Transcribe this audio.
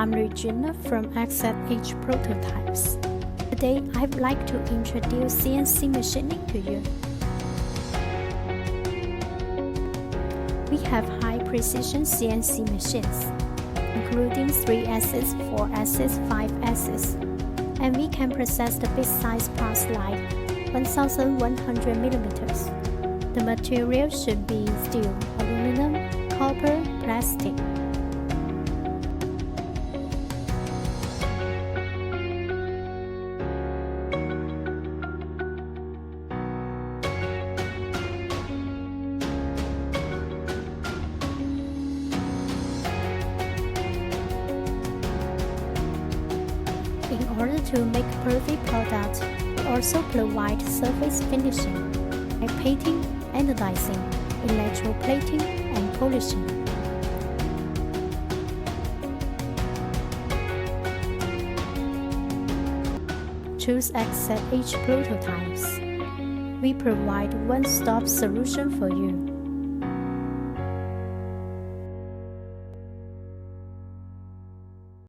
I'm Regina from XZH Prototypes. Today, I'd like to introduce CNC machining to you. We have high-precision CNC machines, including 3-axis, 4-axis, 5-axis, and we can process the big-size parts like 1,100 millimeters. The material should be steel, aluminum, copper, plastic. In order to make a perfect product, we also provide surface finishing, like painting, anodizing, electroplating, and polishing. Choose XZH Prototypes. We provide one-stop solution for you.